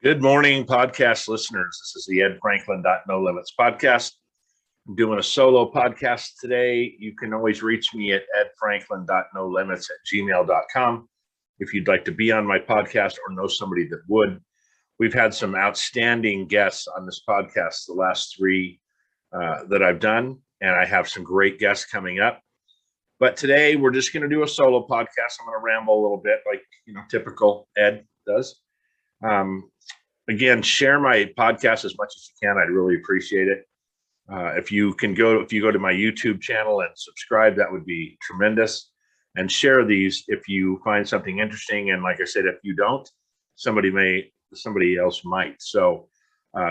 Good morning, podcast listeners. This is the Ed Franklin No Limits podcast. I'm doing a solo podcast today. You can always reach me at edfranklin.nolimits@gmail.com if you'd like to be on my podcast or know somebody that would. We've had some outstanding guests on this podcast, the last three that I've done, and I have some great guests coming up. But today we're just going to do a solo podcast. I'm going to ramble a little bit like, typical Ed does. Again, share my podcast as much as you can. I'd really appreciate it. If you go to my YouTube channel and subscribe, that would be tremendous. And share these if you find something interesting. And like I said, if you don't, somebody else might. So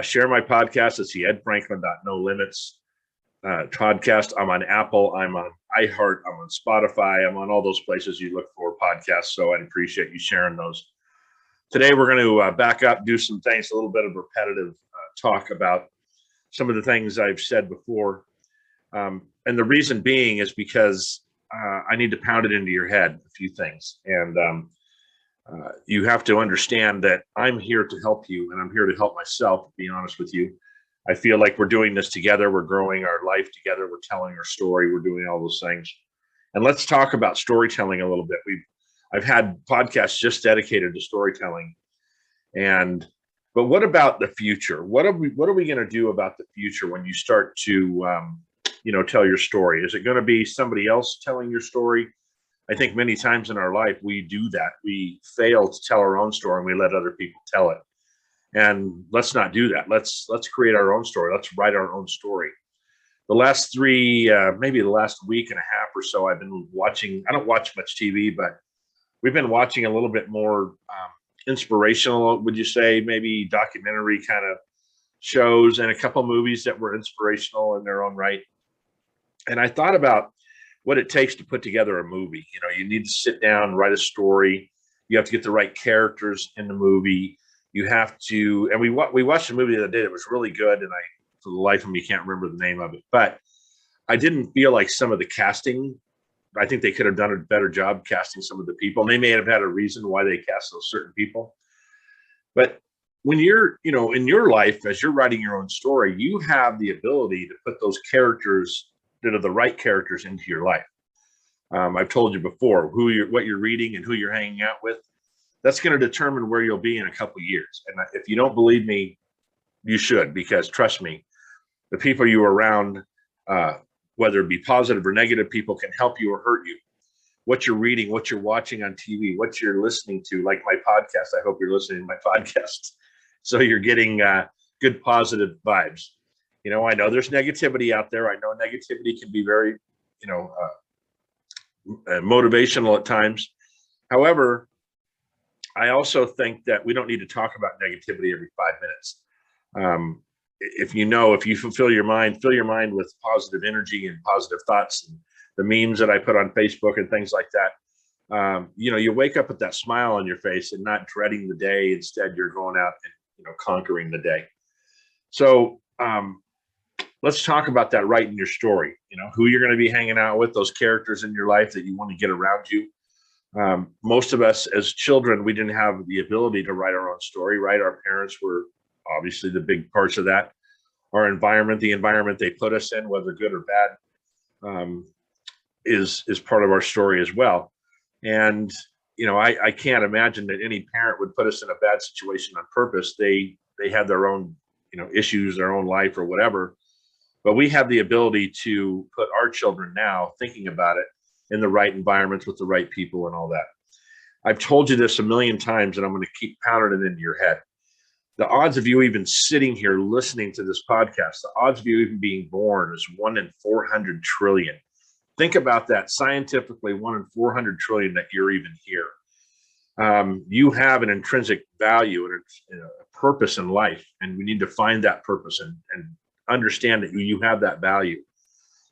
share my podcast. It's the Ed Franklin No Limits podcast. I'm on Apple. I'm on iHeart. I'm on Spotify. I'm on all those places you look for podcasts. So I'd appreciate you sharing those. Today, we're going to back up, do some things, a little bit of repetitive talk about some of the things I've said before. And the reason being is because I need to pound it into your head, a few things. And you have to understand that I'm here to help you, and I'm here to help myself, to be honest with you. I feel like we're doing this together. We're growing our life together. We're telling our story. We're doing all those things. And let's talk about storytelling a little bit. I've had podcasts just dedicated to storytelling. But what about the future? What are we going to do about the future when you start to, tell your story? Is it going to be somebody else telling your story? I think many times in our life, we do that. We fail to tell our own story and we let other people tell it. And let's not do that. Let's create our own story. Let's write our own story. The last maybe the last week and a half or so, I've been watching, I don't watch much TV, but we've been watching a little bit more inspirational, would you say, maybe documentary kind of shows, and a couple movies that were inspirational in their own right. And I thought about what it takes to put together a movie. You need to sit down, write a story. You have to get the right characters in the movie. You have to, and we watched a movie the other day that was really good, and for the life of me, can't remember the name of it, but I didn't feel like some of the casting, I think they could have done a better job casting some of the people. And they may have had a reason why they cast those certain people. But when you're, in your life, as you're writing your own story, you have the ability to put those characters that are the right characters into your life. I've told you before, what you're reading and who you're hanging out with, that's going to determine where you'll be in a couple of years. And if you don't believe me, you should, because trust me, the people you are around, whether it be positive or negative people, can help you or hurt you. What you're reading, what you're watching on TV, what you're listening to, like my podcast. I hope you're listening to my podcast. So you're getting good positive vibes. I know there's negativity out there. I know negativity can be very, motivational at times. However, I also think that we don't need to talk about negativity every 5 minutes. If you fill your mind with positive energy and positive thoughts, and the memes that I put on Facebook and things like that, you wake up with that smile on your face and not dreading the day. Instead, you're going out and, conquering the day. So let's talk about that right in your story, who you're going to be hanging out with, those characters in your life that you want to get around you. Most of us as children, we didn't have the ability to write our own story, right? Our parents were obviously the big parts of that. Our environment, the environment they put us in, whether good or bad, is part of our story as well. And, I can't imagine that any parent would put us in a bad situation on purpose. They have their own, issues, their own life or whatever. But we have the ability to put our children now, thinking about it, in the right environments with the right people and all that. I've told you this a million times, and I'm going to keep pounding it into your head. The odds of you even sitting here listening to this podcast, the odds of you even being born is 1 in 400 trillion. Think about that scientifically, 1 in 400 trillion that you're even here. You have an intrinsic value and a purpose in life, and we need to find that purpose and understand that you have that value.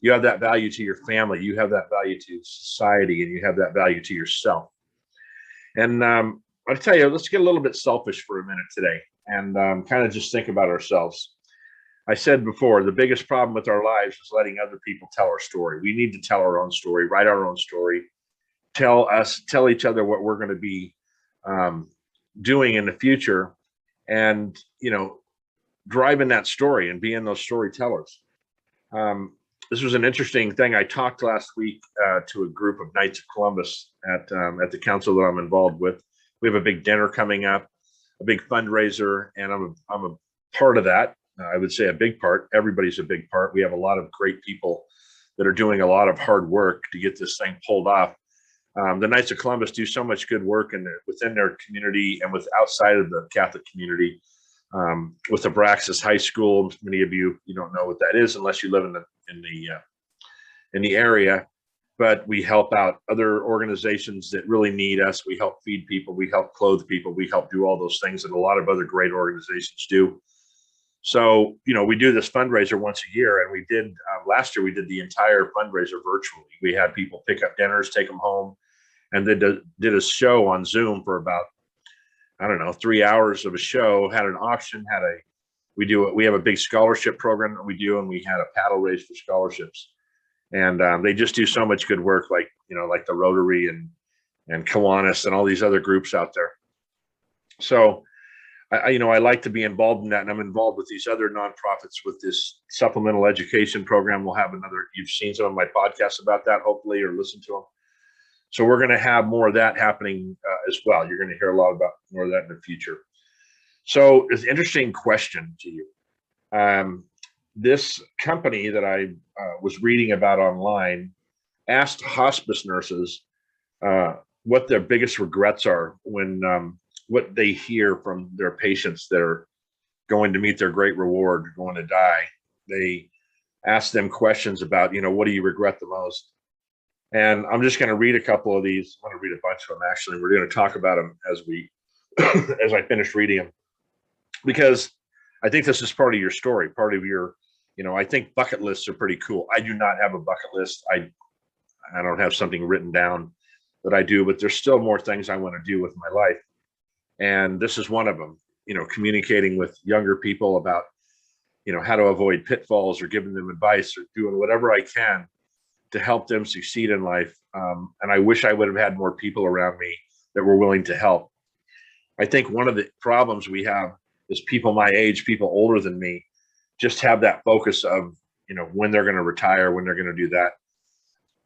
You have that value to your family. You have that value to society, and you have that value to yourself. And I'll tell you, let's get a little bit selfish for a minute today and kind of just think about ourselves. I said before, the biggest problem with our lives is letting other people tell our story. We need to tell our own story, write our own story, tell each other what we're going to be doing in the future, and, driving that story and being those storytellers. This was an interesting thing. I talked last week to a group of Knights of Columbus at the council that I'm involved with. We have a big dinner coming up, a big fundraiser, and I'm a part of that. I would say a big part. Everybody's a big part. We have a lot of great people that are doing a lot of hard work to get this thing pulled off. The Knights of Columbus do so much good work within their community and with outside of the Catholic community. With Abraxas High School, many of you don't know what that is unless you live in the area. But we help out other organizations that really need us. We help feed people. We help clothe people. We help do all those things that a lot of other great organizations do. So, we do this fundraiser once a year, and we did last year. We did the entire fundraiser virtually. We had people pick up dinners, take them home, and then did a show on Zoom for about, I don't know, 3 hours of a show. Had an auction. We have a big scholarship program that we do, and we had a paddle race for scholarships. And they just do so much good work, like the Rotary and Kiwanis and all these other groups out there. So I like to be involved in that, and I'm involved with these other nonprofits with this supplemental education program. We'll have another. You've seen some of my podcasts about that, hopefully, or listened to them. So we're going to have more of that happening as well. You're going to hear a lot about more of that in the future. So it's an interesting question to you. This company that I was reading about online asked hospice nurses what their biggest regrets are when what they hear from their patients that are going to meet their great reward, going to die. They ask them questions about, what do you regret the most? And I'm just going to read a couple of these. I'm going to read a bunch of them, actually. We're going to talk about them as I finish reading them, because I think this is part of your story, part of your, I think bucket lists are pretty cool. I do not have a bucket list. I don't have something written down that I do, but there's still more things I want to do with my life. And this is one of them, communicating with younger people about, how to avoid pitfalls, or giving them advice, or doing whatever I can to help them succeed in life. And I wish I would have had more people around me that were willing to help. I think one of the problems we have is people my age, people older than me, just have that focus of, when they're going to retire, when they're going to do that.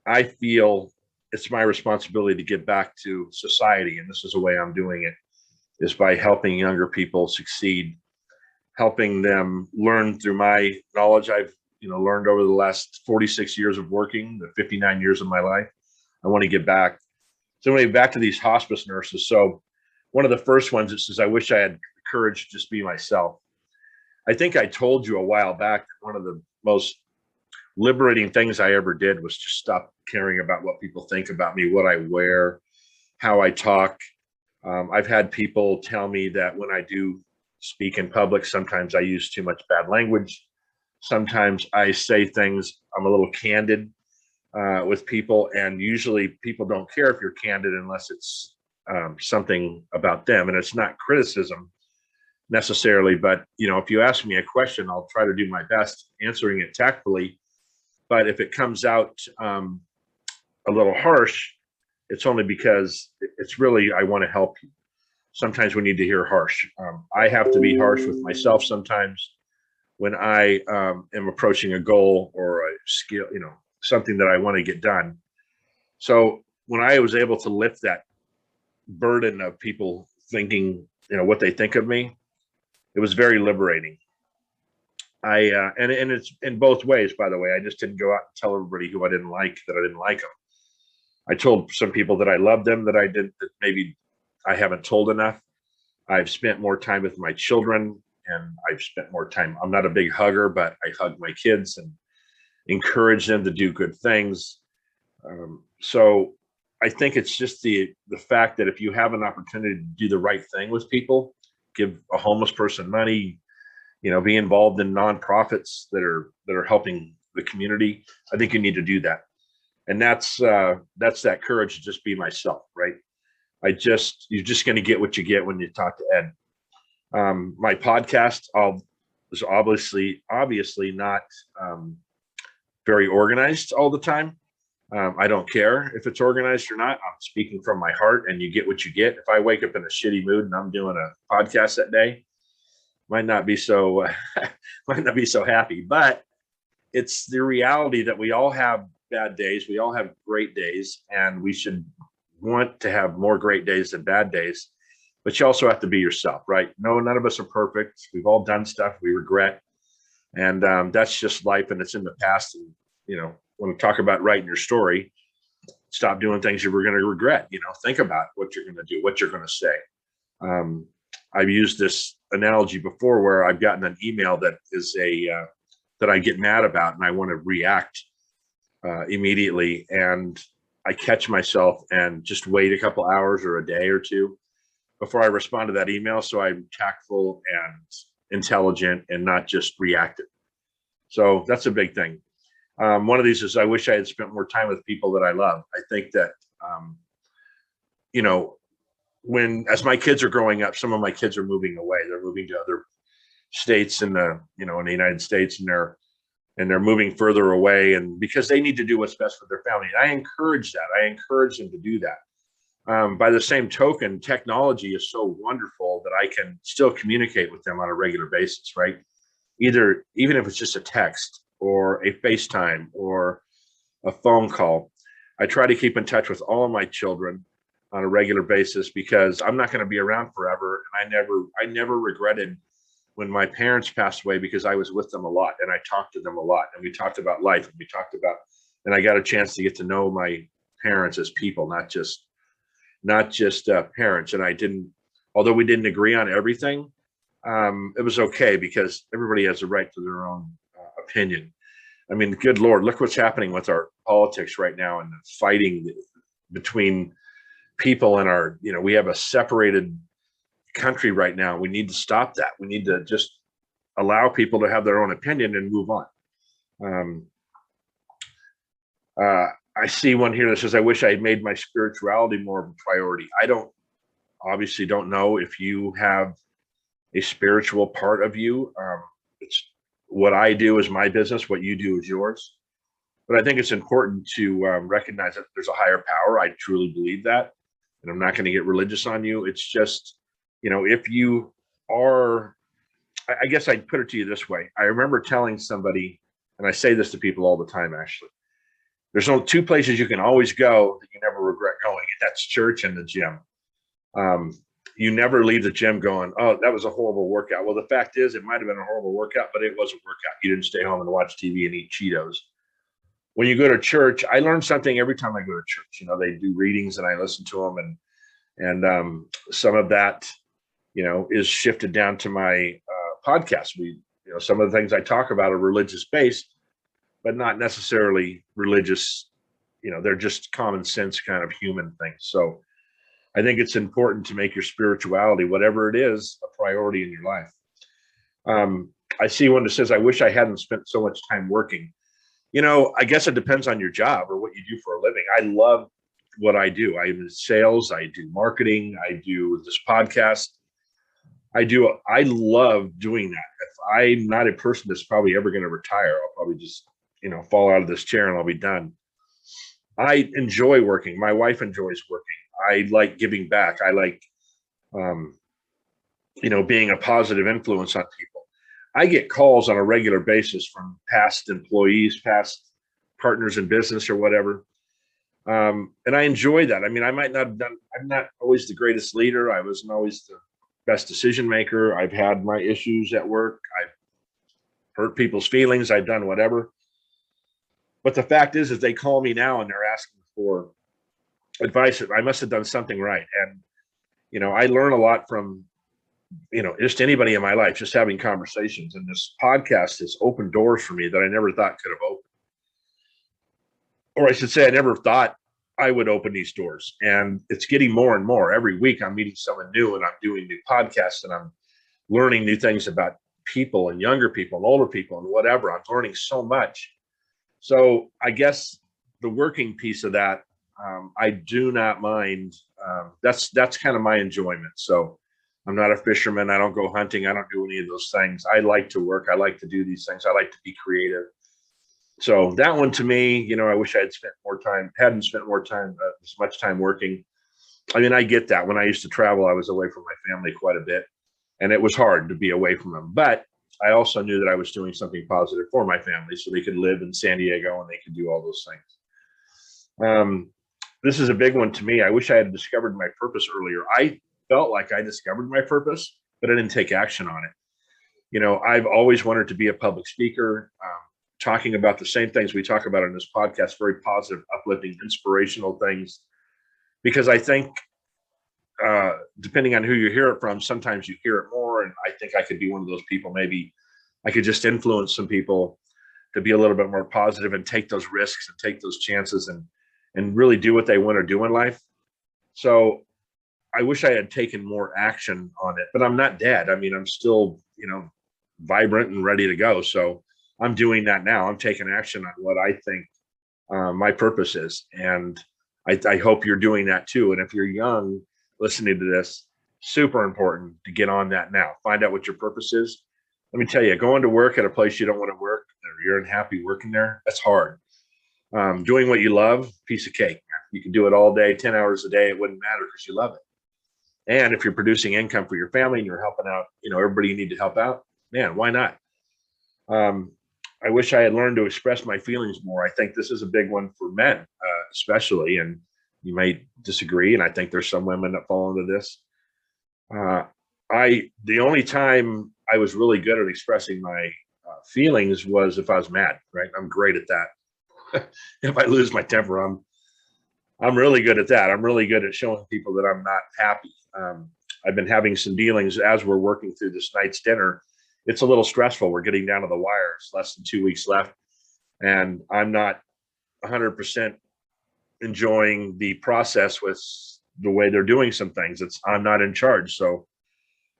I feel it's my responsibility to give back to society. And this is the way I'm doing it, is by helping younger people succeed, helping them learn through my knowledge I've learned over the last 46 years of working, the 59 years of my life. I want to give back. So anyway, back to these hospice nurses. So one of the first ones, it says, I wish I had the courage to just be myself. I think I told you a while back that one of the most liberating things I ever did was just stop caring about what people think about me, what I wear, how I talk. I've had people tell me that when I do speak in public, sometimes I use too much bad language. Sometimes I say things, I'm a little candid with people, and usually people don't care if you're candid unless it's something about them, and it's not criticism necessarily. But if you ask me a question, I'll try to do my best answering it tactfully. But if it comes out a little harsh, it's only because it's really, I want to help you. Sometimes we need to hear harsh. I have to be harsh with myself sometimes when I am approaching a goal or a skill, something that I want to get done. So when I was able to lift that burden of people thinking, what they think of me, it was very liberating. And it's in both ways, by the way. I just didn't go out and tell everybody who I didn't like that I didn't like them. I told some people that I loved them that maybe I haven't told enough. I've spent more time with my children, and I've spent more time. I'm not a big hugger, but I hug my kids and encourage them to do good things. So I think it's just the fact that if you have an opportunity to do the right thing with people, give a homeless person money, be involved in nonprofits that are helping the community, I think you need to do that. And that's that courage to just be myself, right? You're just going to get what you get when you talk to Ed. My podcast is obviously not very organized all the time. I don't care if it's organized or not. I'm speaking from my heart, and you get what you get. If I wake up in a shitty mood and I'm doing a podcast that day, might not be so might not be so happy, but it's the reality that we all have bad days. We all have great days, and we should want to have more great days than bad days. But you also have to be yourself, right? No, none of us are perfect. We've all done stuff we regret, and that's just life, and it's in the past. And when we talk about writing your story, stop doing things you were going to regret. Think about what you're going to do, what you're going to say. Um, I've used this analogy before, where I've gotten an email that is that I get mad about, and I want to react immediately, and I catch myself and just wait a couple hours or a day or two before I respond to that email, so I'm tactful and intelligent and not just reactive. So that's a big thing. One of these is, I wish I had spent more time with people that I love. I think that as my kids are growing up, some of my kids are moving away. They're moving to other states in the United States, and they're moving further away, and because they need to do what's best for their family. And I encourage that. I encourage them to do that. By the same token, technology is so wonderful that I can still communicate with them on a regular basis, right? Even if it's just a text or a FaceTime or a phone call. I try to keep in touch with all of my children on a regular basis, because I'm not going to be around forever. And I never regretted when my parents passed away, because I was with them a lot and I talked to them a lot, and we talked about life, and I got a chance to get to know my parents as people, not just parents. And although we didn't agree on everything, it was okay, because everybody has a right to their own opinion. I mean, good Lord, look what's happening with our politics right now, and the fighting between people in we have a separated country right now. We need to stop that. We need to just allow people to have their own opinion and move on. I see one here that says, I wish I had made my spirituality more of a priority. I obviously don't know if you have a spiritual part of you. It's what I do is my business. What you do is yours. But I think it's important to recognize that there's a higher power. I truly believe that. And I'm not going to get religious on you. It's just, if you are, I guess I'd put it to you this way. I remember telling somebody, and I say this to people all the time, actually, there's only two places you can always go that you never regret going, and that's church and the gym. You never leave the gym going, oh, that was a horrible workout. Well, the fact is, it might have been a horrible workout, but it was a workout. You didn't stay home and watch TV and eat Cheetos. When you go to church, I learn something every time I go to church. They do readings and I listen to them, and some of that, is shifted down to my podcast. Some of the things I talk about are religious based, but not necessarily religious. They're just common sense kind of human things. So I think it's important to make your spirituality, whatever it is, a priority in your life. I see one that says, I wish I hadn't spent so much time working. I guess it depends on your job or what you do for a living. I love what I do. I'm in sales. I do marketing. I do this podcast. I love doing that. If I'm not a person that's probably ever going to retire, I'll probably just, fall out of this chair and I'll be done. I enjoy working. My wife enjoys working. I like giving back. I like, being a positive influence on people. I get calls on a regular basis from past employees, past partners in business or whatever. And I enjoy that. I mean, I'm not always the greatest leader. I wasn't always the best decision maker. I've had my issues at work. I've hurt people's feelings. I've done whatever. But the fact is they call me now and they're asking for advice. I must have done something right. And, I learn a lot from, just anybody in my life, just having conversations. And this podcast has opened doors for me that I never thought could have opened. Or I should say, I never thought I would open these doors. And it's getting more and more. Every week I'm meeting someone new and I'm doing new podcasts and I'm learning new things about people and younger people and older people and whatever. I'm learning so much. So I guess the working piece of that, I do not mind. That's kind of my enjoyment. So I'm not a fisherman. I don't go hunting. I don't do any of those things. I like to work. I like to do these things. I like to be creative. So that one to me, I wish I hadn't spent more time, as much time working. I mean, I get that. When I used to travel, I was away from my family quite a bit. and it was hard to be away from them. But I also knew that I was doing something positive for my family, so they could live in San Diego and they could do all those things. This is a big one to me. I wish I had discovered my purpose earlier. I felt like I discovered my purpose, but I didn't take action on it. I've always wanted to be a public speaker, talking about the same things we talk about in this podcast, very positive, uplifting, inspirational things. Because I think, depending on who you hear it from, sometimes you hear it more. And I think I could be one of those people. Maybe I could just influence some people to be a little bit more positive and take those risks and take those chances and really do what they want to do in life. So I wish I had taken more action on it, but I'm not dead. I mean, I'm still, vibrant and ready to go. So I'm doing that now. I'm taking action on what I think my purpose is. And I hope you're doing that too. And if you're young listening to this, super important to get on that now. Find out what your purpose is. Let me tell you, going to work at a place you don't want to work, or you're unhappy working there, that's hard. Doing what you love, piece of cake. You can do it all day, 10 hours a day. It wouldn't matter because you love it. And if you're producing income for your family and you're helping out, everybody you need to help out, man, why not? I wish I had learned to express my feelings more. I think this is a big one for men, especially, and you may disagree. And I think there's some women that fall into this. The only time I was really good at expressing my feelings was if I was mad, right? I'm great at that. If I lose my temper, I'm really good at that. I'm really good at showing people that I'm not happy. I've been having some dealings as we're working through this night's dinner. It's a little stressful. We're getting down to the wire. It's less than 2 weeks left. And I'm not 100% enjoying the process with the way they're doing some things. I'm not in charge. So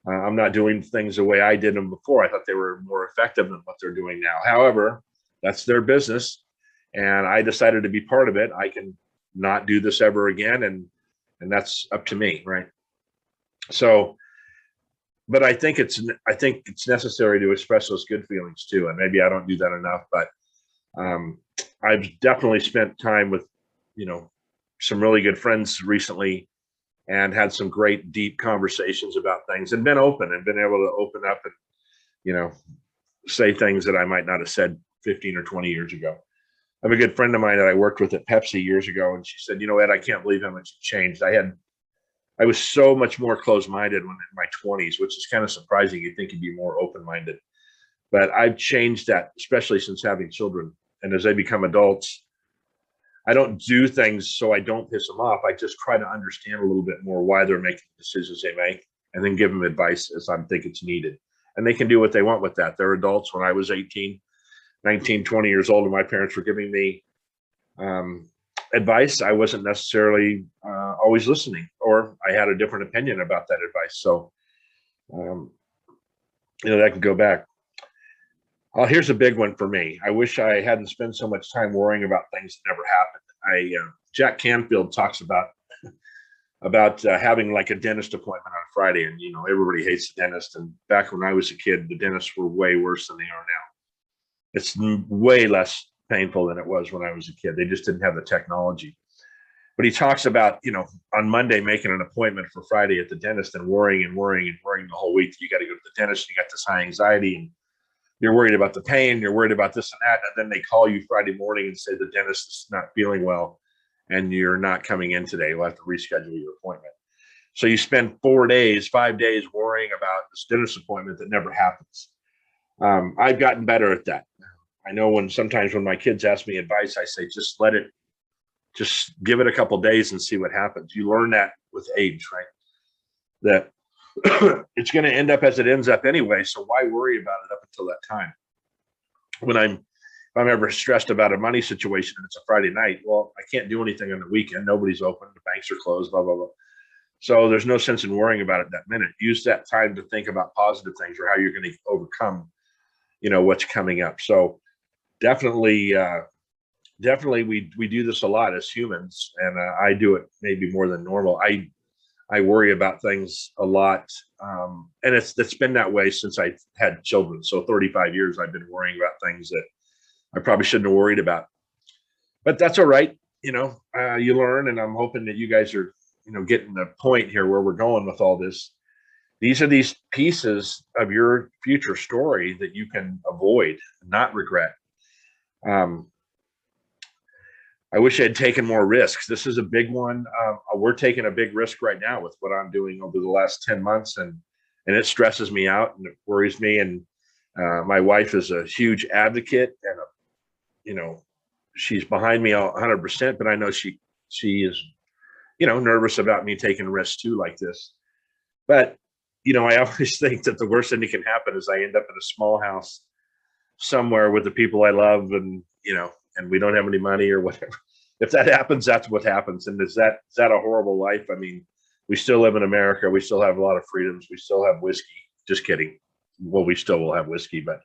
I'm not doing things the way I did them before. I thought they were more effective than what they're doing now. However, that's their business. And I decided to be part of it. I can not do this ever again. And that's up to me. Right. So, but I think it's necessary to express those good feelings too. And maybe I don't do that enough, but I've definitely spent time with, some really good friends recently and had some great deep conversations about things and been open and been able to open up and, say things that I might not have said 15 or 20 years ago. I have a good friend of mine that I worked with at Pepsi years ago. And she said, Ed, I can't believe how much you changed. I was so much more closed-minded when in my 20s, which is kind of surprising. You'd think you'd be more open-minded, but I've changed that, especially since having children. And as they become adults, I don't do things so I don't piss them off. I just try to understand a little bit more why they're making the decisions they make and then give them advice as I think it's needed. And they can do what they want with that. They're adults. When I was 18, 19, 20 years old and my parents were giving me advice, I wasn't necessarily always listening, or I had a different opinion about that advice. So, that can go back. Here's a big one for me. I wish I hadn't spent so much time worrying about things that never happened. Jack Canfield talks about having like a dentist appointment on Friday, and everybody hates the dentist. And back when I was a kid, the dentists were way worse than they are now. It's way less painful than it was when I was a kid. They just didn't have the technology. But he talks about, on Monday making an appointment for Friday at the dentist and worrying the whole week. You got to go to the dentist. You got this high anxiety and you're worried about the pain. You're worried about this and that. And then they call you Friday morning and say the dentist is not feeling well and you're not coming in today. We'll have to reschedule your appointment. So you spend 5 days worrying about this dentist appointment that never happens. I've gotten better at that. I know sometimes when my kids ask me advice, I say, just give it a couple days and see what happens. You learn that with age, right? That it's going to end up as it ends up anyway. So why worry about it up until that time? If I'm ever stressed about a money situation and it's a Friday night, well, I can't do anything on the weekend. Nobody's open. The banks are closed, blah, blah, blah. So there's no sense in worrying about it that minute. Use that time to think about positive things or how you're going to overcome, what's coming up. So definitely we do this a lot as humans, and I do it maybe more than normal. I worry about things a lot, and it's been that way since I had children. So 35 years I've been worrying about things that I probably shouldn't have worried about, but that's all right. You learn, and I'm hoping that you guys are getting the point here where we're going with all this. These are these pieces of your future story that you can avoid, not regret. Um, I wish I had taken more risks. This is a big one. We're taking a big risk right now with what I'm doing over the last 10 months, and it stresses me out and it worries me. And my wife is a huge advocate, and she's behind me 100%. But I know she is nervous about me taking risks too, like this. But I always think that the worst thing that can happen is I end up in a small house somewhere with the people I love, and we don't have any money or whatever. If that happens, that's what happens. And is that a horrible life? I mean, we still live in America. We still have a lot of freedoms. We still have whiskey. Just kidding. Well, we still will have whiskey, but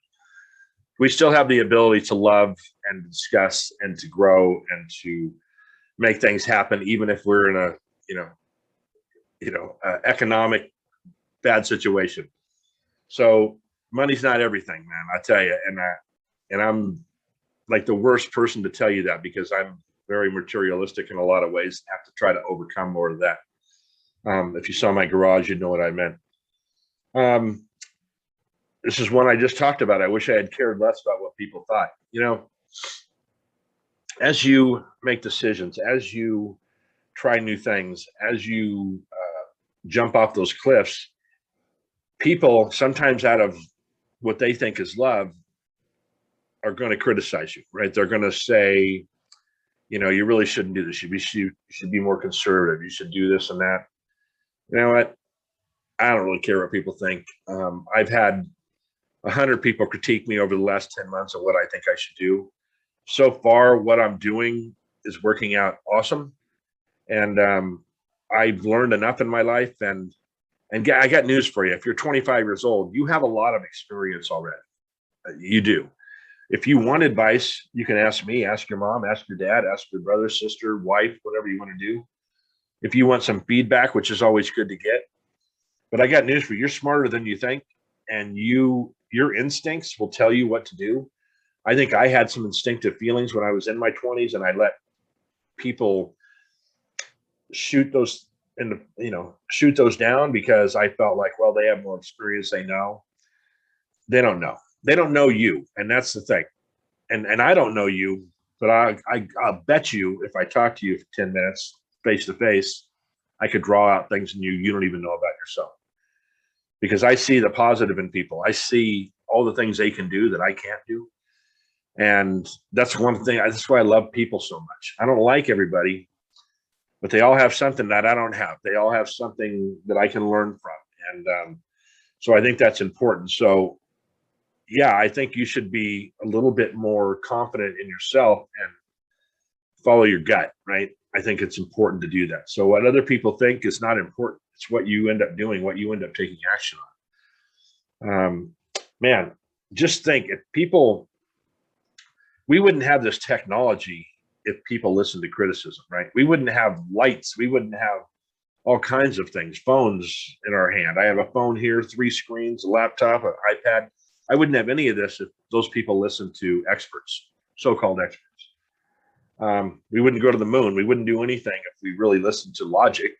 we still have the ability to love and discuss and to grow and to make things happen, even if we're in a economic bad situation. So money's not everything, man. I tell you, and I'm like the worst person to tell you that, because I'm very materialistic in a lot of ways. I have to try to overcome more of that. If you saw my garage, you'd know what I meant. This is one I just talked about. I wish I had cared less about what people thought. As you make decisions, as you try new things, as you jump off those cliffs, people sometimes, out of what they think is love, are going to criticize you, right? They're going to say, you really shouldn't do this. You should be more conservative. You should do this and that. You know what? I don't really care what people think. I've had 100 people critique me over the last 10 months of what I think I should do. So far, what I'm doing is working out awesome. And I've learned enough in my life. And I got news for you. If you're 25 years old, you have a lot of experience already. You do. If you want advice, you can ask me, ask your mom, ask your dad, ask your brother, sister, wife, whatever you want to do. If you want some feedback, which is always good to get. But I got news for you. You're smarter than you think, and your instincts will tell you what to do. I think I had some instinctive feelings when I was in my 20s, and I let people shoot those down, because I felt like, well, they have more experience. They know. They don't know. They don't know you, and that's the thing. And I don't know you, but I'll bet you, if I talk to you for 10 minutes face to face, I could draw out things in you don't even know about yourself. Because I see the positive in people. I see all the things they can do that I can't do. And that's one thing. That's why I love people so much. I don't like everybody, but they all have something that I don't have. They all have something that I can learn from. And so I think that's important. So yeah, I think you should be a little bit more confident in yourself and follow your gut, right? I think it's important to do that. So what other people think is not important. It's what you end up doing, what you end up taking action on. Man, just think, we wouldn't have this technology if people listened to criticism, right? We wouldn't have lights. We wouldn't have all kinds of things, phones in our hand. I have a phone here, 3 screens, a laptop, an iPad. I wouldn't have any of this if those people listened to experts, so-called experts. We wouldn't go to the moon. We wouldn't do anything if we really listened to logic.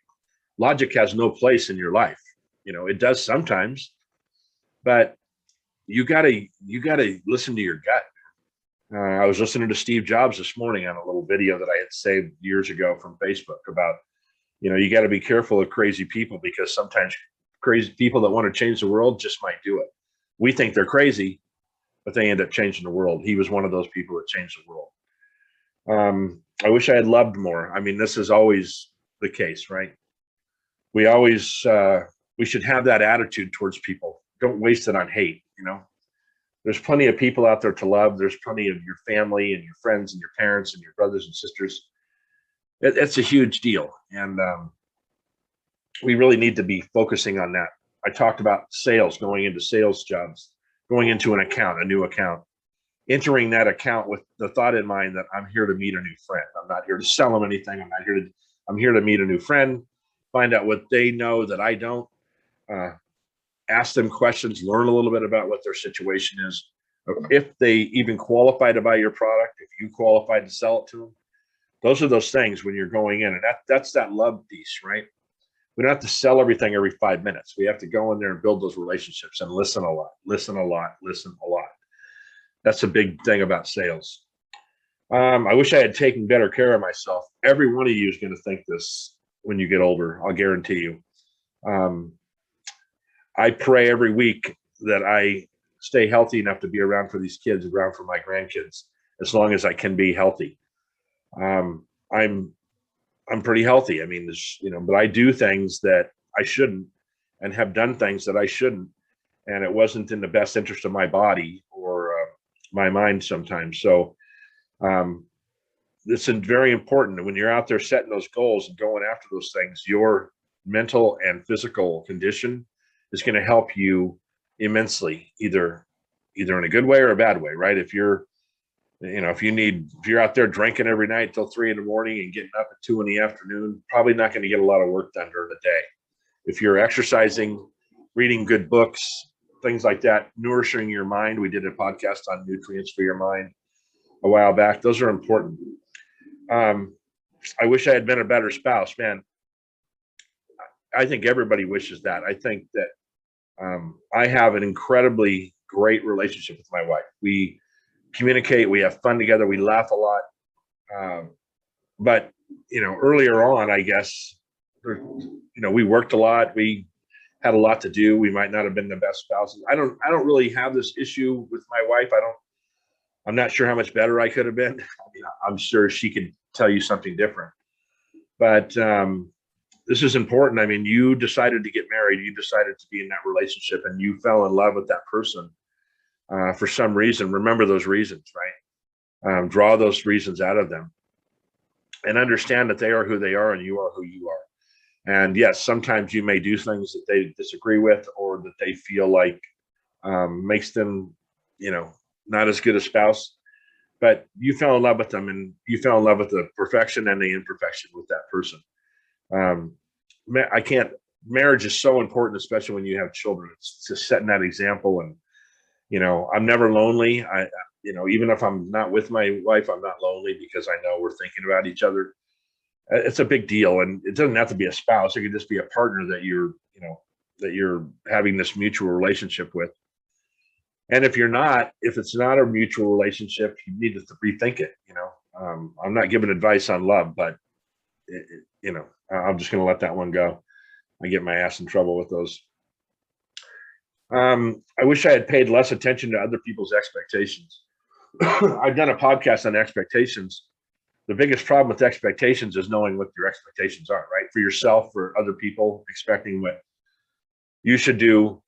Logic has no place in your life. It does sometimes, but you gotta listen to your gut. I was listening to Steve Jobs this morning on a little video that I had saved years ago from Facebook about, you got to be careful of crazy people, because sometimes crazy people that want to change the world just might do it. We think they're crazy, but they end up changing the world. He was one of those people that changed the world. I wish I had loved more. I mean, this is always the case, right? We should have that attitude towards people. Don't waste it on hate. There's plenty of people out there to love. There's plenty of your family and your friends and your parents and your brothers and sisters. It's a huge deal. And we really need to be focusing on that. I talked about sales, going into sales jobs, going into an account, a new account, entering that account with the thought in mind that I'm here to meet a new friend. I'm not here to sell them anything. I'm here to meet a new friend, find out what they know that I don't, ask them questions, learn a little bit about what their situation is, if they even qualify to buy your product, if you qualify to sell it to them. Those are those things when you're going in, and that's that love piece, right? We don't have to sell everything every 5 minutes. We have to go in there and build those relationships and listen a lot, listen a lot, listen a lot. That's a big thing about sales. I wish I had taken better care of myself. Every one of you is going to think this when you get older. I'll guarantee you. I pray every week that I stay healthy enough to be around for these kids, around for my grandkids, as long as I can be healthy. I'm pretty healthy. I mean, but I do things that I shouldn't, and have done things that I shouldn't, and it wasn't in the best interest of my body or my mind sometimes. So it's very important when you're out there setting those goals and going after those things. Your mental and physical condition is going to help you immensely, either in a good way or a bad way, right? If you're out there drinking every night till 3 a.m. and getting up at 2 p.m, probably not going to get a lot of work done during the day. If you're exercising, reading good books, things like that, nourishing your mind. We did a podcast on nutrients for your mind a while back. Those are important. I wish I had been a better spouse, man. I think everybody wishes that. I think that I have an incredibly great relationship with my wife. We communicate, we have fun together, we laugh a lot. But earlier on, I guess, we worked a lot. We had a lot to do. We might not have been the best spouses. I don't really have this issue with my wife. I'm not sure how much better I could have been. I mean, I'm sure she could tell you something different. But this is important. I mean, you decided to get married. You decided to be in that relationship, and you fell in love with that person for some reason. Remember those reasons, right? Draw those reasons out of them, and understand that they are who they are and you are who you are. And yes, sometimes you may do things that they disagree with, or that they feel like makes them, not as good a spouse. But you fell in love with them, and you fell in love with the perfection and the imperfection with that person. Marriage is so important, especially when you have children. It's just setting that example. And, I'm never lonely. Even if I'm not with my wife, I'm not lonely, because I know we're thinking about each other. It's a big deal. And it doesn't have to be a spouse. It could just be a partner that you're having this mutual relationship with. And if it's not a mutual relationship, you need to rethink it. I'm not giving advice on love, but I'm just going to let that one go. I get my ass in trouble with those. I wish I had paid less attention to other people's expectations. I've done a podcast on expectations. The biggest problem with expectations is knowing what your expectations are, right? For yourself, for other people, expecting what you should do.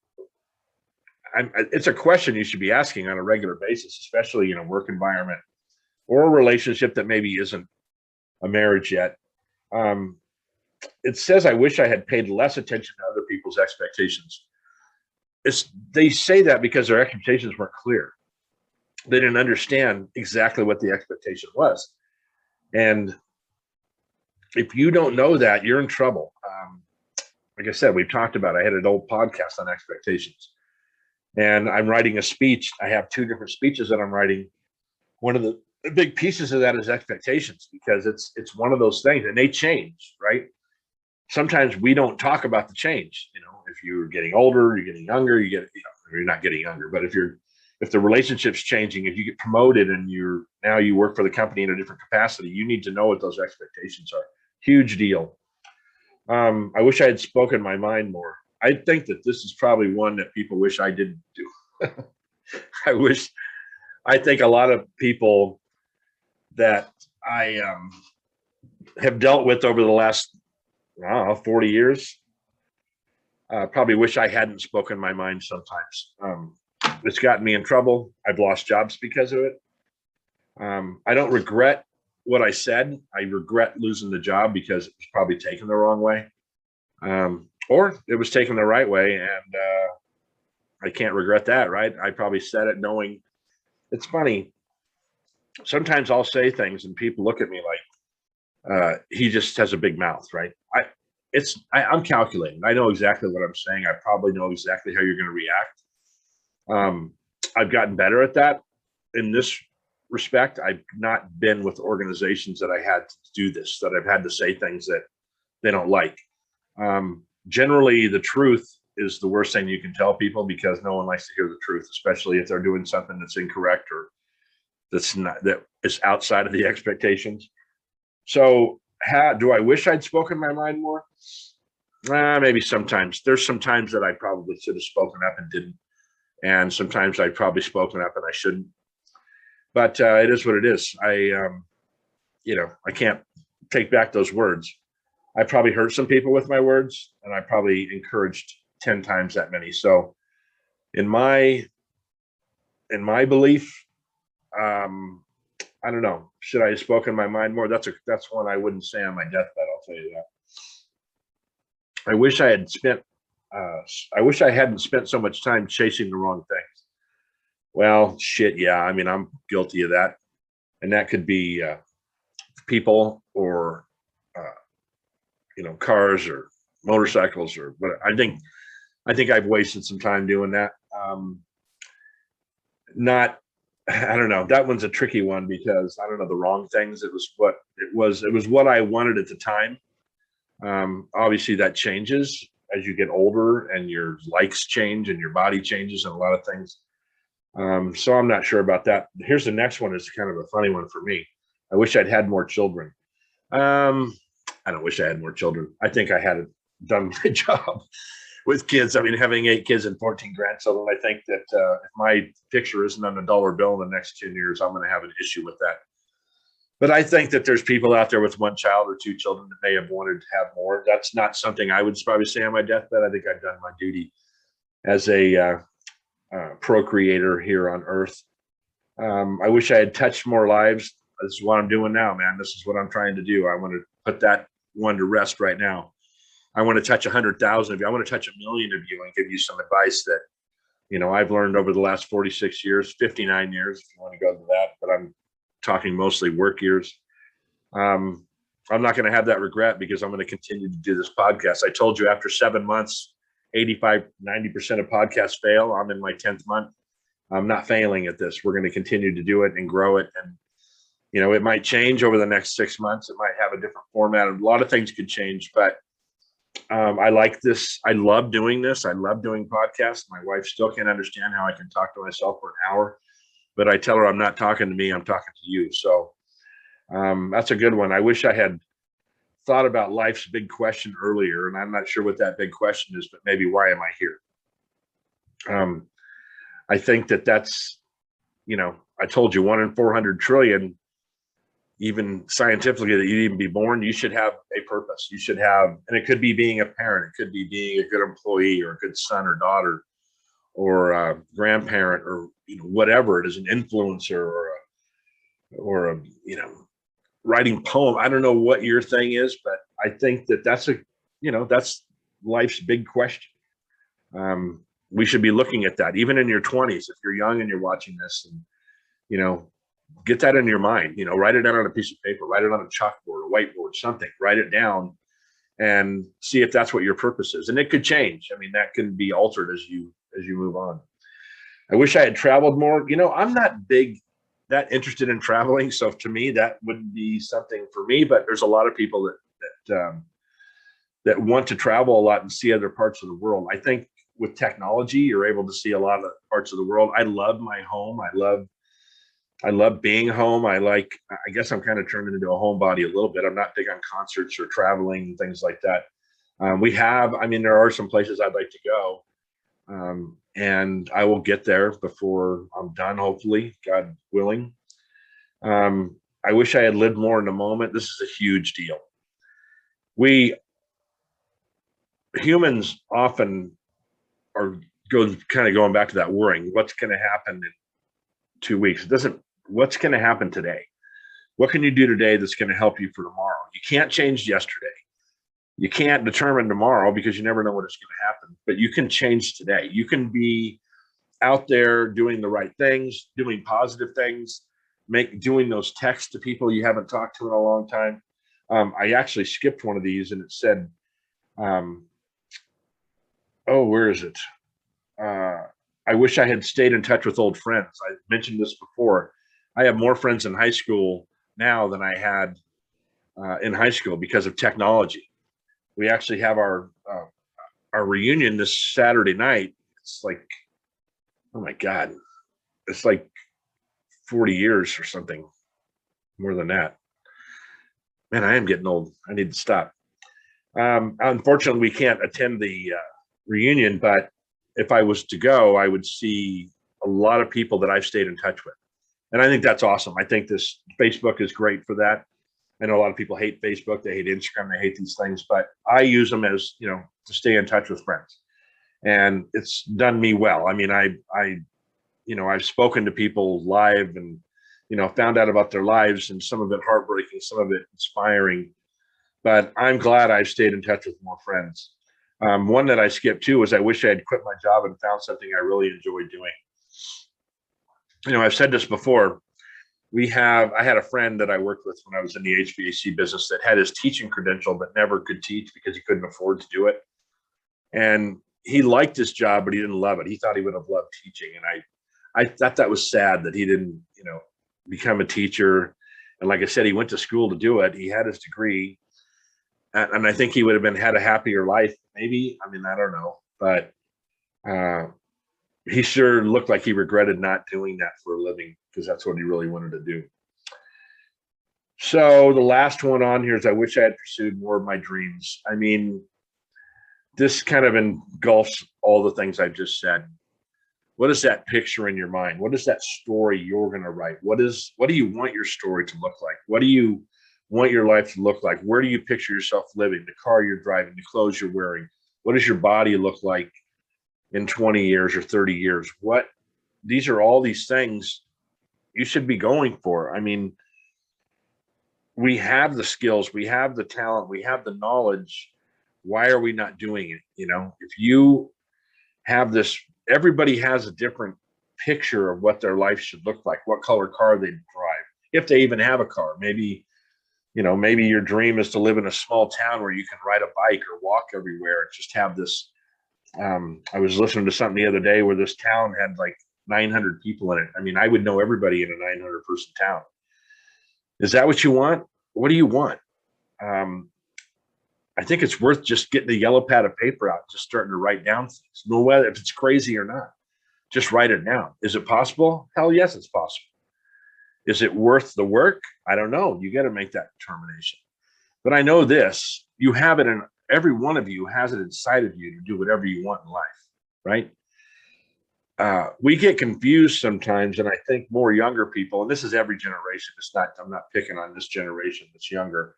It's a question you should be asking on a regular basis, especially in a work environment or a relationship that maybe isn't a marriage yet. It says, I wish I had paid less attention to other people's expectations. They say that because their expectations weren't clear. They didn't understand exactly what the expectation was. And if you don't know that, you're in trouble. Like I said, we've talked about, I had an old podcast on expectations. And I'm writing a speech. I have 2 different speeches that I'm writing. One of the big pieces of that is expectations, because it's one of those things, and they change, right? Sometimes we don't talk about the change. If you're getting older, you're getting younger, you're not getting younger, but if the relationship's changing, if you get promoted and you work for the company in a different capacity, you need to know what those expectations are. Huge deal. I wish I had spoken my mind more. I think that this is probably one that people wish I didn't do. I think a lot of people that I have dealt with over the last 40 years probably wish I hadn't spoken my mind sometimes. It's gotten me in trouble. I've lost jobs because of it. I don't regret what I said. I regret losing the job because it was probably taken the wrong way. Or it was taken the right way, and I can't regret that, right? I probably said it knowing. It's funny. Sometimes I'll say things and people look at me like he just has a big mouth, right? I'm calculating. I know exactly what I'm saying. I probably know exactly how you're going to react. I've gotten better at that. In this respect, I've not been with organizations that I had to do this, that I've had to say things that they don't like. Generally, the truth is the worst thing you can tell people because no one likes to hear the truth, especially if they're doing something that's incorrect or that is outside of the expectations. So, do I wish I'd spoken my mind more? Maybe sometimes. There's some times that I probably should have spoken up and didn't, and sometimes I'd probably spoken up and I shouldn't. But it is what it is. I can't take back those words. I probably hurt some people with my words, and I probably encouraged 10 times that many. So, in my belief, I don't know. Should I have spoken my mind more? That's one I wouldn't say on my deathbed. I'll tell you that. I wish I had spent. I wish I hadn't spent so much time chasing the wrong things. Well, shit, yeah. I mean, I'm guilty of that, and that could be people or cars or motorcycles or what. I think I've wasted some time doing that. Not I don't know. That one's a tricky one because I don't know the wrong things. It was what I wanted at the time. Obviously that changes as you get older and your likes change and your body changes and a lot of things. So I'm not sure about that. Here's the next one. Is kind of a funny one for me. I wish I'd had more children. I don't wish I had more children. I think I had done my job with kids. I mean, having 8 kids and 14 grandchildren, I think that if my picture isn't on a dollar bill in the next 10 years, I'm going to have an issue with that. But I think that there's people out there with 1 child or 2 children that may have wanted to have more. That's not something I would probably say on my deathbed. I think I've done my duty as a procreator here on earth. I wish I had touched more lives. This is what I'm doing now, man. This is what I'm trying to do. I want to put that one to rest right now. I want to touch 100,000 of you. I want to touch 1 million of you and give you some advice that, I've learned over the last 46 years, 59 years, if you want to go to that, but I'm talking mostly work years. I'm not going to have that regret because I'm going to continue to do this podcast. I told you after 7 months, 85, 90% of podcasts fail. I'm in my 10th month. I'm not failing at this. We're going to continue to do it and grow it. And, it might change over the next 6 months. It might have a different format. A lot of things could change, but I like this. I love doing this. I love doing podcasts. My wife still can't understand how I can talk to myself for an hour, but I tell her I'm not talking to me. I'm talking to you. So that's a good one. I wish I had thought about life's big question earlier, and I'm not sure what that big question is, but maybe why am I here? I think that's, I told you 1 in 400 trillion, even scientifically, that you'd even be born, you should have a purpose. You should have, and it could be being a parent, it could be being a good employee or a good son or daughter or a grandparent or whatever it is, an influencer or a writing poem. I don't know what your thing is, but I think that's that's life's big question. We should be looking at that even in your 20s. If you're young and you're watching this, and get that in your mind, write it down on a piece of paper, write it on a chalkboard, a whiteboard, something, write it down and see if that's what your purpose is. And it could change. I mean, that can be altered as you move on. I wish I had traveled more. I'm not that interested in traveling. So to me, that wouldn't be something for me, but there's a lot of people that want to travel a lot and see other parts of the world. I think with technology, you're able to see a lot of parts of the world. I love my home. I love being home. I guess I'm kind of turning into a homebody a little bit. I'm not big on concerts or traveling and things like that. There are some places I'd like to go. And I will get there before I'm done, hopefully, God willing. I wish I had lived more in the moment. This is a huge deal. We humans often are going back to that worrying. What's going to happen in 2 weeks? What's going to happen today? What can you do today that's going to help you for tomorrow? You can't change yesterday. You can't determine tomorrow because you never know what is going to happen, but you can change today. You can be out there doing the right things, doing positive things, doing those texts to people you haven't talked to in a long time. I actually skipped one of these and it said, where is it? I wish I had stayed in touch with old friends. I mentioned this before. I have more friends in high school now than I had in high school because of technology. We actually have our reunion this Saturday night. It's like, oh my God, it's like 40 years or something, more than that. Man, I am getting old. I need to stop. Unfortunately, we can't attend the reunion, but if I was to go, I would see a lot of people that I've stayed in touch with. And I think that's awesome. I think this Facebook is great for that. I know a lot of people hate Facebook, they hate Instagram, they hate these things, but I use them as, to stay in touch with friends. And it's done me well. I mean, I've spoken to people live and, found out about their lives, and some of it heartbreaking, some of it inspiring. But I'm glad I've stayed in touch with more friends. One that I skipped too was I wish I had quit my job and found something I really enjoyed doing. I've said this before. I had a friend that I worked with when I was in the HVAC business that had his teaching credential but never could teach because he couldn't afford to do it. And he liked his job, but he didn't love it. He thought he would have loved teaching. And I thought that was sad that he didn't, become a teacher. And like I said, he went to school to do it. He had his degree. And I think he would have had a happier life. Maybe, I mean, I don't know, but he sure looked like he regretted not doing that for a living, because that's what he really wanted to do. So the last one on here is I wish I had pursued more of my dreams. I mean, this kind of engulfs all the things I've just said. What is that picture in your mind? What is that story you're going to write? What do you want your story to look like? What do you want your life to look like? Where do you picture yourself living? The car you're driving, the clothes you're wearing? What does your body look like in 20 years or 30 years? These are all these things you should be going for. I mean, we have the skills, we have the talent, we have the knowledge. Why are we not doing it? If you have this, everybody has a different picture of what their life should look like, what color car they drive, if they even have a car. Maybe your dream is to live in a small town where you can ride a bike or walk everywhere and just have this. I was listening to something the other day where this town had like 900 people in it. I mean, I would know everybody in a 900 person town. Is that what you want? What do you want? I think it's worth just getting a yellow pad of paper out, just starting to write down things. No matter if it's crazy or not, just write it down. Is it possible? Hell yes, it's possible. Is it worth the work? I don't know. You got to make that determination. But I know this, you have it in every one of you has it inside of you to do whatever you want in life, right? We get confused sometimes, and I think more younger people, and this is every generation, I'm not picking on this generation that's younger,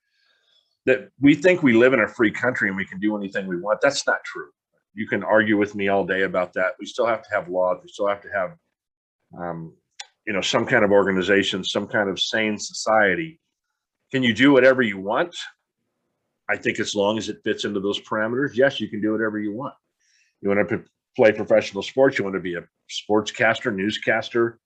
that we think we live in a free country and we can do anything we want. That's not true. You can argue with me all day about that. We still have to have laws. We still have to have, some kind of organization, some kind of sane society. Can you do whatever you want? I think as long as it fits into those parameters, yes, you can do whatever you want. You want to play professional sports. You want to be a sportscaster, newscaster.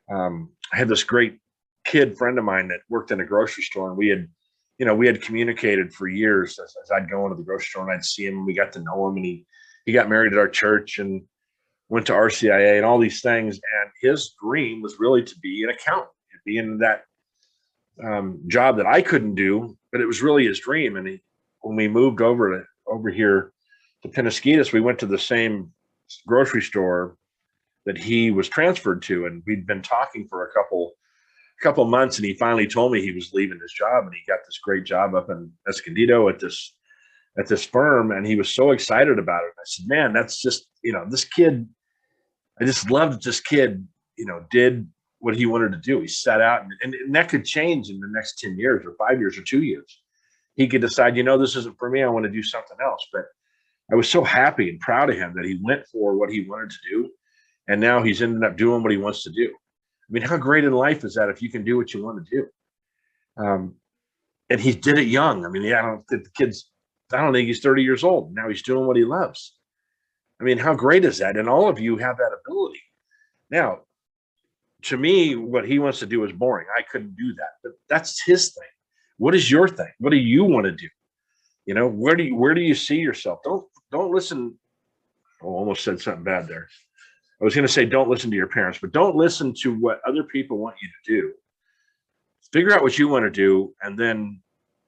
I had this great kid friend of mine that worked in a grocery store, and we had communicated for years as I'd go into the grocery store and I'd see him, and we got to know him, and he got married at our church and went to RCIA and all these things. And his dream was really to be an accountant, be in that job that I couldn't do, but it was really his dream. And when we moved over here to Penasquitas, we went to the same grocery store that he was transferred to, and we'd been talking for a couple months, and he finally told me he was leaving his job, and he got this great job up in Escondido at this firm, and he was so excited about it. I said, man, that's just, this kid, I just loved that this kid, did what he wanted to do. He set out, and that could change in the next 10 years or 5 years or 2 years. He could decide, this isn't for me. I want to do something else. But I was so happy and proud of him that he went for what he wanted to do. And now he's ended up doing what he wants to do. I mean, how great in life is that if you can do what you want to do? And he did it young. I mean, I don't think he's 30 years old. Now he's doing what he loves. I mean, how great is that? And all of you have that ability. Now, to me, what he wants to do is boring. I couldn't do that, but that's his thing. What is your thing? What do you want to do? Where do you see yourself? Don't listen. I almost said something bad there. I was going to say, don't listen to your parents, but don't listen to what other people want you to do. Figure out what you want to do, and then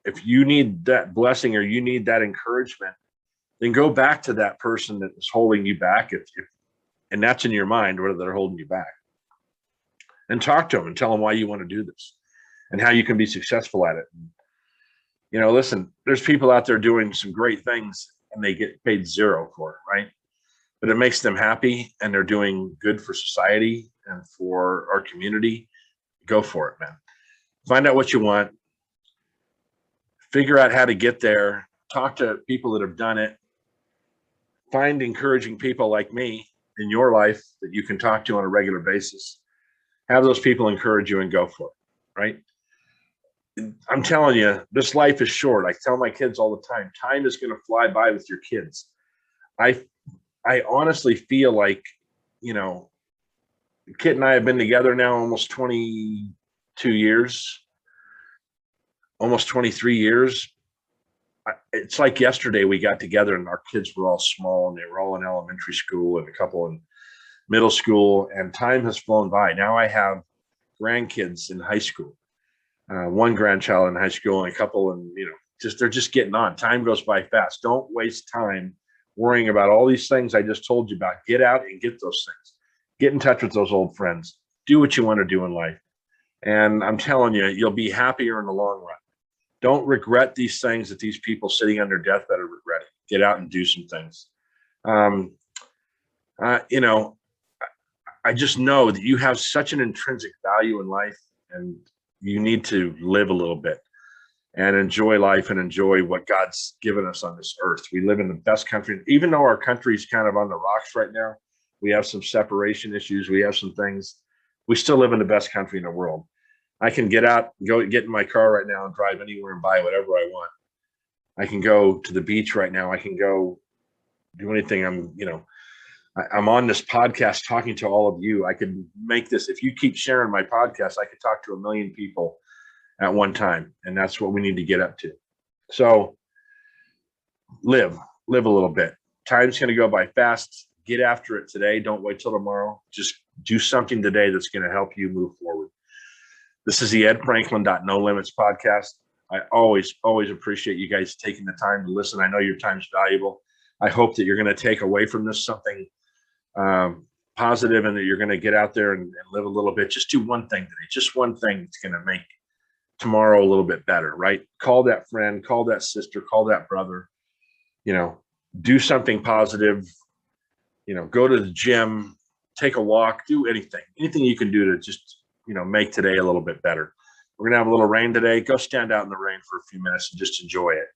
if you need that blessing or you need that encouragement, then go back to that person that is holding you back. If and that's in your mind, whether they're holding you back, and talk to them and tell them why you want to do this and how you can be successful at it. You know, listen, there's people out there doing some great things and they get paid zero for it, right? But it makes them happy and they're doing good for society and for our community. Go for it, man. Find out what you want, figure out how to get there, talk to people that have done it, find encouraging people like me in your life that you can talk to on a regular basis. Have those people encourage you and go for it, right? I'm telling you, this life is short. I tell my kids all the time, time is going to fly by with your kids. I honestly feel like, you know, Kit and I have been together now almost 22 years, almost 23 years. It's like yesterday we got together and our kids were all small and they were all in elementary school and a couple in middle school, and time has flown by. Now I have grandkids in high school, one grandchild in high school and a couple in, you know, they're just getting on. Time goes by fast. Don't waste time worrying about all these things I just told you about. Get out and get those things. Get in touch with those old friends. Do what you want to do in life. And I'm telling you, you'll be happier in the long run. Don't regret these things that these people sitting on their deathbed are regretting. Get out and do some things. You know, I just know that you have such an intrinsic value in life and you need to live a little bit and enjoy life and enjoy what God's given us on this earth. We live in the best country, even though our country's kind of on the rocks right now. We have some separation issues. We have some things. We still live in the best country in the world. I can get out, get in my car right now and drive anywhere and buy whatever I want. I can go to the beach right now. I can go do anything. I'm on this podcast talking to all of you. I could make this, if you keep sharing my podcast, I could talk to 1 million people at one time. And that's what we need to get up to. So live a little bit. Time's going to go by fast. Get after it today. Don't wait till tomorrow. Just do something today that's going to help you move forward. This is the Ed Franklin No Limits podcast. I always appreciate you guys taking the time to listen. I know your time's valuable. I hope that you're going to take away from this something positive, and that you're going to get out there and live a little bit. Just do one thing today. Just one thing that's going to make tomorrow a little bit better, right? Call that friend, call that sister, call that brother, you know, do something positive, you know, go to the gym, take a walk, do anything you can do to just, you know, make today a little bit better. We're going to have a little rain today. Go stand out in the rain for a few minutes and just enjoy it.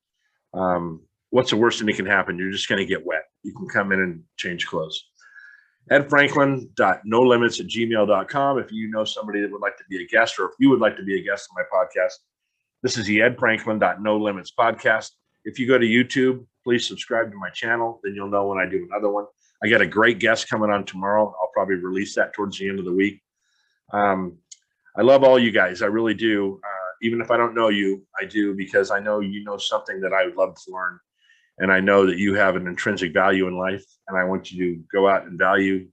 What's the worst thing that can happen? You're just going to get wet. You can come in and change clothes. edfranklin.nolimits@gmail.com. If you know somebody that would like to be a guest, or if you would like to be a guest on my podcast, this is the Ed Franklin No Limits podcast. If you go to YouTube, please subscribe to my channel. Then you'll know when I do another one. I got a great guest coming on tomorrow. I'll probably release that towards the end of the week. I love all you guys. I really do. Even if I don't know you, I do, because I know you know something that I would love to learn. And I know that you have an intrinsic value in life, and I want you to go out and value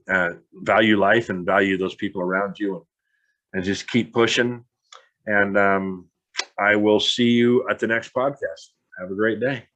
life and value those people around you, and just keep pushing. And I will see you at the next podcast. Have a great day.